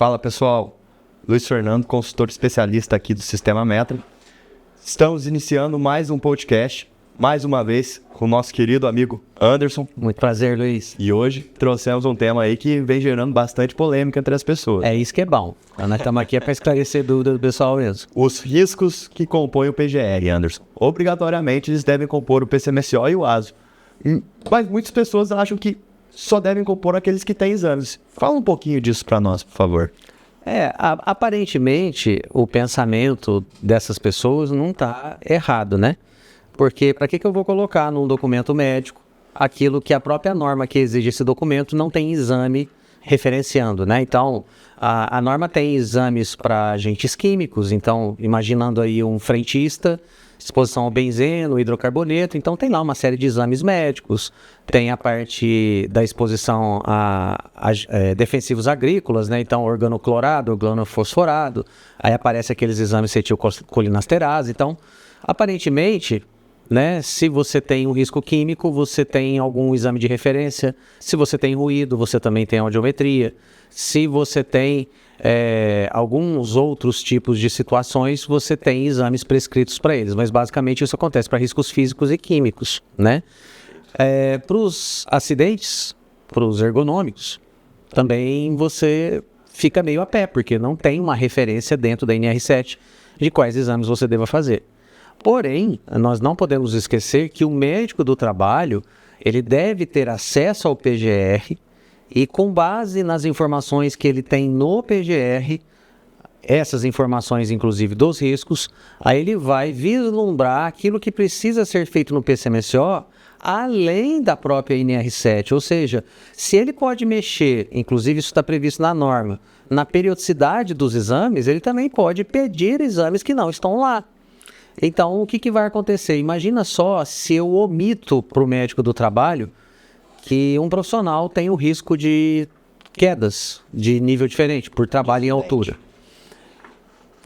Fala pessoal, Luiz Fernando, consultor especialista aqui do Sistema Metra. Estamos iniciando mais um podcast, mais uma vez com o nosso querido amigo Anderson. Muito prazer, Luiz. E hoje trouxemos um tema aí que vem gerando bastante polêmica entre as pessoas. É isso que é bom. Nós estamos aqui para esclarecer dúvidas do pessoal mesmo. Os riscos que compõem o PGR, Anderson. Obrigatoriamente eles devem compor o PCMSO e o ASO. Mas muitas pessoas acham que só devem compor aqueles que têm exames. Fala um pouquinho disso para nós, por favor. Aparentemente, o pensamento dessas pessoas não está errado, né? Porque para que eu vou colocar num documento médico aquilo que a própria norma que exige esse documento não tem exame referenciando, né? Então, a norma tem exames para agentes químicos, então, imaginando aí um frentista, exposição ao benzeno, hidrocarboneto, então tem lá uma série de exames médicos, tem a parte da exposição a defensivos agrícolas, né? Então organoclorado, organofosforado, aí aparece aqueles exames acetilcolinesterase, então aparentemente, né, se você tem um risco químico, você tem algum exame de referência, se você tem ruído, você também tem audiometria, se você tem alguns outros tipos de situações, você tem exames prescritos para eles, mas basicamente isso acontece para riscos físicos e químicos, né? Para os acidentes, para os ergonômicos, também você fica meio a pé, porque não tem uma referência dentro da NR7 de quais exames você deva fazer. Porém, nós não podemos esquecer que o médico do trabalho, ele deve ter acesso ao PGR e com base nas informações que ele tem no PGR, essas informações inclusive dos riscos, aí ele vai vislumbrar aquilo que precisa ser feito no PCMSO além da própria NR7, ou seja, se ele pode mexer, inclusive isso está previsto na norma, na periodicidade dos exames, ele também pode pedir exames que não estão lá. Então, o que vai acontecer? Imagina só se eu omito para o médico do trabalho que um profissional tem o risco de quedas de nível diferente, por trabalho em altura.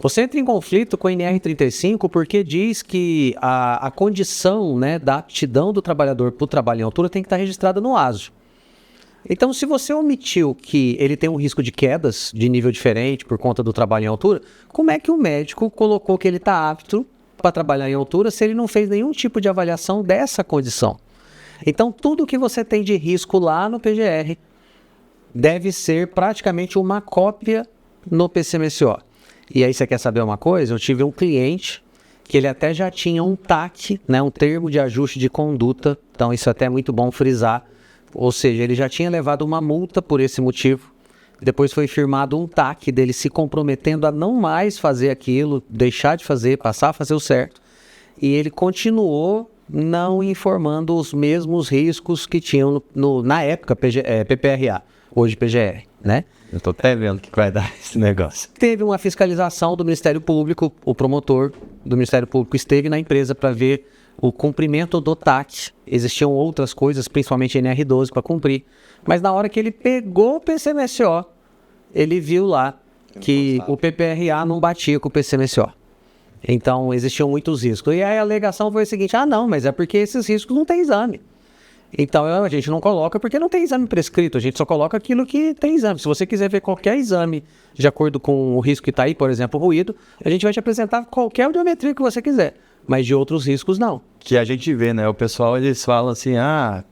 Você entra em conflito com a NR35 porque diz que a condição, né, da aptidão do trabalhador para o trabalho em altura tem que estar registrada no ASO. Então, se você omitiu que ele tem um risco de quedas de nível diferente por conta do trabalho em altura, como é que o médico colocou que ele está apto para trabalhar em altura se ele não fez nenhum tipo de avaliação dessa condição? Então, tudo que você tem de risco lá no PGR deve ser praticamente uma cópia no PCMSO. E aí, você quer saber uma coisa? Eu tive um cliente que ele até já tinha um TAC, né, um termo de ajuste de conduta, então isso até é muito bom frisar, ou seja, ele já tinha levado uma multa por esse motivo, depois foi firmado um TAC dele se comprometendo a não mais fazer aquilo, deixar de fazer, passar a fazer o certo, e ele continuou não informando os mesmos riscos que tinham na época PPRA, hoje PGR, né? Eu tô até vendo o que vai dar esse negócio. Teve uma fiscalização do Ministério Público, o promotor do Ministério Público esteve na empresa para ver o cumprimento do TAC. Existiam outras coisas, principalmente NR12 para cumprir, mas na hora que ele pegou o PCMSO, ele viu lá que o PPRA não batia com o PCMSO. Então, existiam muitos riscos. E aí a alegação foi o seguinte, não, mas é porque esses riscos não tem exame. Então, a gente não coloca porque não tem exame prescrito, a gente só coloca aquilo que tem exame. Se você quiser ver qualquer exame de acordo com o risco que está aí, por exemplo, ruído, a gente vai te apresentar qualquer audiometria que você quiser, mas de outros riscos não. Que a gente vê, né? O pessoal, eles falam assim,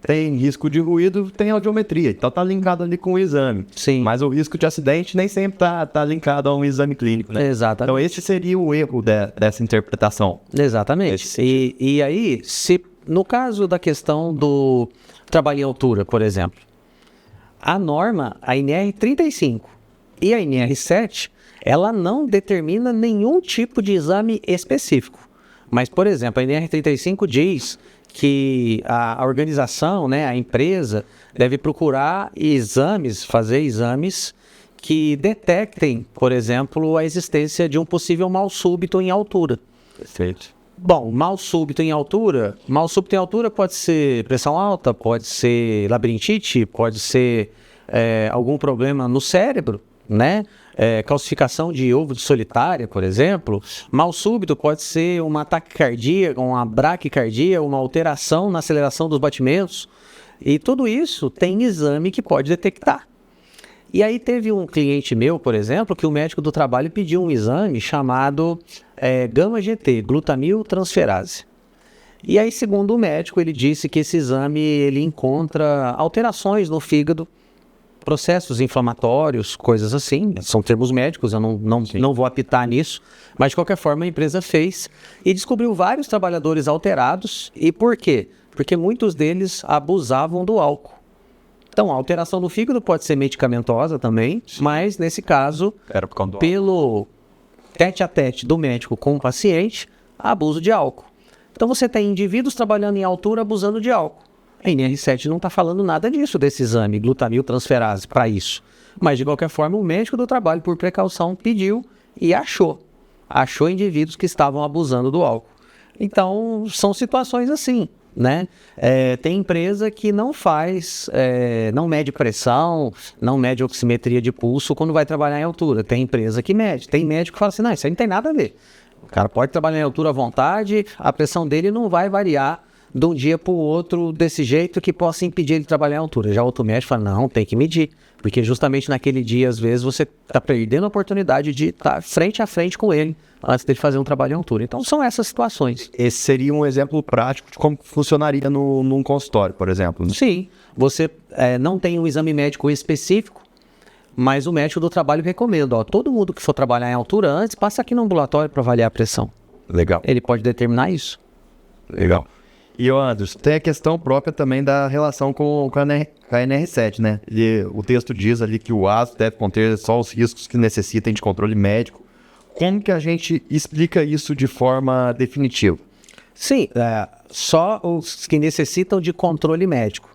tem risco de ruído, tem audiometria, então tá linkado ali com o exame. Sim. Mas o risco de acidente nem sempre tá linkado a um exame clínico, né? Exatamente. Então esse seria o erro dessa interpretação. Exatamente. E aí, se no caso da questão do trabalho em altura, por exemplo, a norma, a NR35 e a NR7, ela não determina nenhum tipo de exame específico. Mas, por exemplo, a NR35 diz que a organização, né, a empresa, deve procurar fazer exames que detectem, por exemplo, a existência de um possível mal súbito em altura. Perfeito. Bom, mal súbito em altura pode ser pressão alta, pode ser labirintite, pode ser algum problema no cérebro, né? Calcificação de ovo de solitária, por exemplo. Mal súbito pode ser uma taquicardia, uma braquicardia, uma alteração na aceleração dos batimentos. E tudo isso tem exame que pode detectar. E aí teve um cliente meu, por exemplo, que o médico do trabalho pediu um exame chamado gama-GT, glutamiltransferase. E aí, segundo o médico, ele disse que esse exame ele encontra alterações no fígado, processos inflamatórios, coisas assim, são termos médicos, eu não vou apitar nisso, mas de qualquer forma a empresa fez e descobriu vários trabalhadores alterados. E por quê? Porque muitos deles abusavam do álcool. Então, a alteração no fígado pode ser medicamentosa também, mas nesse caso, pelo tete-a-tete do médico com o paciente, abuso de álcool. Então você tem indivíduos trabalhando em altura abusando de álcool. A NR7 não está falando nada disso, desse exame, glutamiltransferase, para isso. Mas, de qualquer forma, o médico do trabalho, por precaução, pediu e achou. Achou indivíduos que estavam abusando do álcool. Então, são situações assim, né? Tem empresa que não faz, não mede pressão, não mede oximetria de pulso quando vai trabalhar em altura. Tem empresa que mede. Tem médico que fala assim, não, isso aí não tem nada a ver. O cara pode trabalhar em altura à vontade, a pressão dele não vai variar de um dia para o outro desse jeito que possa impedir ele de trabalhar em altura. Já outro médico fala, não, tem que medir. Porque justamente naquele dia, às vezes, você está perdendo a oportunidade de estar frente a frente com ele antes dele fazer um trabalho em altura. Então, são essas situações. Esse seria um exemplo prático de como funcionaria num consultório, por exemplo. Né? Sim, você não tem um exame médico específico, mas o médico do trabalho recomenda, todo mundo que for trabalhar em altura antes, passa aqui no ambulatório para avaliar a pressão. Legal. Ele pode determinar isso. Legal. E, Anderson, tem a questão própria também da relação com a NR7, né? O texto diz ali que o ASO deve conter só os riscos que necessitem de controle médico. Como que a gente explica isso de forma definitiva? Sim, só os que necessitam de controle médico.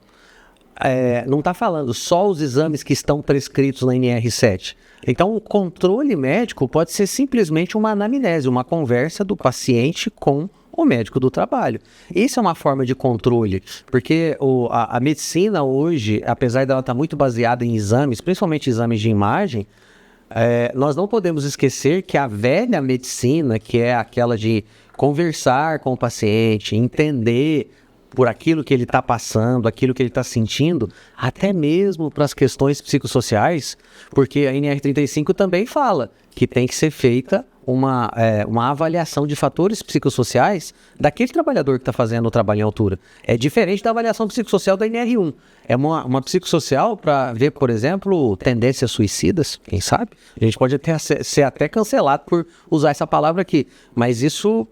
Não está falando só os exames que estão prescritos na NR7. Então, o controle médico pode ser simplesmente uma anamnese, uma conversa do paciente com o médico do trabalho. Isso é uma forma de controle, porque a medicina hoje, apesar dela estar muito baseada em exames, principalmente exames de imagem, nós não podemos esquecer que a velha medicina, que é aquela de conversar com o paciente, entender por aquilo que ele está passando, aquilo que ele está sentindo, até mesmo para as questões psicossociais, porque a NR35 também fala que tem que ser feita uma avaliação de fatores psicossociais daquele trabalhador que está fazendo o trabalho em altura. É diferente da avaliação psicossocial da NR1. É uma psicossocial para ver, por exemplo, tendências suicidas, quem sabe? A gente pode ser até cancelado por usar essa palavra aqui, mas isso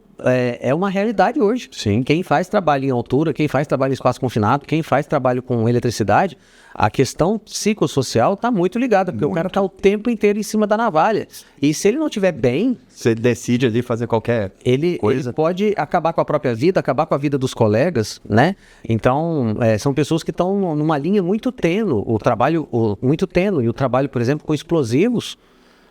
é uma realidade hoje. Sim. Quem faz trabalho em altura, quem faz trabalho em espaço confinado, quem faz trabalho com eletricidade, a questão psicossocial está muito ligada, porque o cara está o tempo inteiro em cima da navalha. E se ele não estiver bem, você decide ali fazer qualquer coisa. Ele pode acabar com a própria vida, acabar com a vida dos colegas, né? Então, são pessoas que estão numa linha muito tênue, muito tênue. E o trabalho, por exemplo, com explosivos.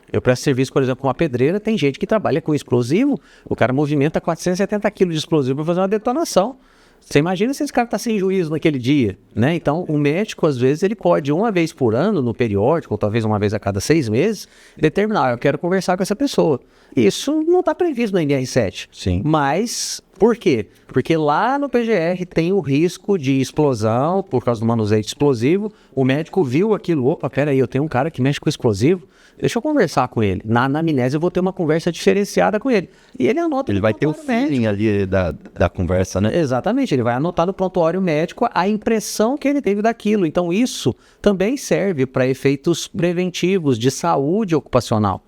Eu presto serviço, por exemplo, com uma pedreira, tem gente que trabalha com explosivo, o cara movimenta 470 quilos de explosivo para fazer uma detonação. Você imagina se esse cara está sem juízo naquele dia, né? Então, o médico, às vezes, ele pode, uma vez por ano, no periódico, ou talvez uma vez a cada 6 meses, determinar, eu quero conversar com essa pessoa. Isso não está previsto na NR7. Sim. Mas, por quê? Porque lá no PGR tem o risco de explosão por causa do manuseio de explosivo. O médico viu aquilo, opa, peraí, eu tenho um cara que mexe com explosivo, deixa eu conversar com ele. Na anamnese eu vou ter uma conversa diferenciada com ele. E ele anota. Ele vai ter o feeling ali da conversa, né? Exatamente, ele vai anotar no prontuário médico a impressão que ele teve daquilo. Então isso também serve para efeitos preventivos de saúde ocupacional.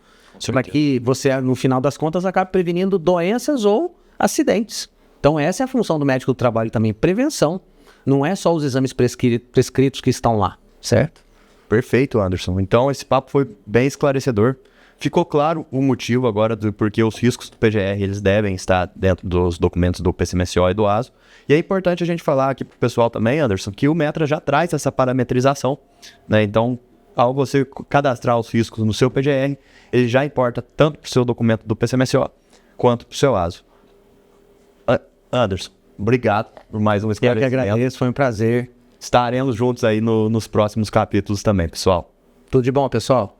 Para que você, no final das contas, acabe prevenindo doenças ou acidentes. Então essa é a função do médico do trabalho também, prevenção. Não é só os exames prescritos que estão lá, certo? Perfeito, Anderson. Então, esse papo foi bem esclarecedor. Ficou claro o motivo agora do porquê os riscos do PGR eles devem estar dentro dos documentos do PCMSO e do ASO. E é importante a gente falar aqui para o pessoal também, Anderson, que o Metra já traz essa parametrização, né? Então, ao você cadastrar os riscos no seu PGR, ele já importa tanto para o seu documento do PCMSO quanto para o seu ASO. Anderson, obrigado por mais um esclarecimento. Eu que agradeço, foi um prazer. Estaremos juntos aí nos próximos capítulos também, pessoal. Tudo de bom, pessoal.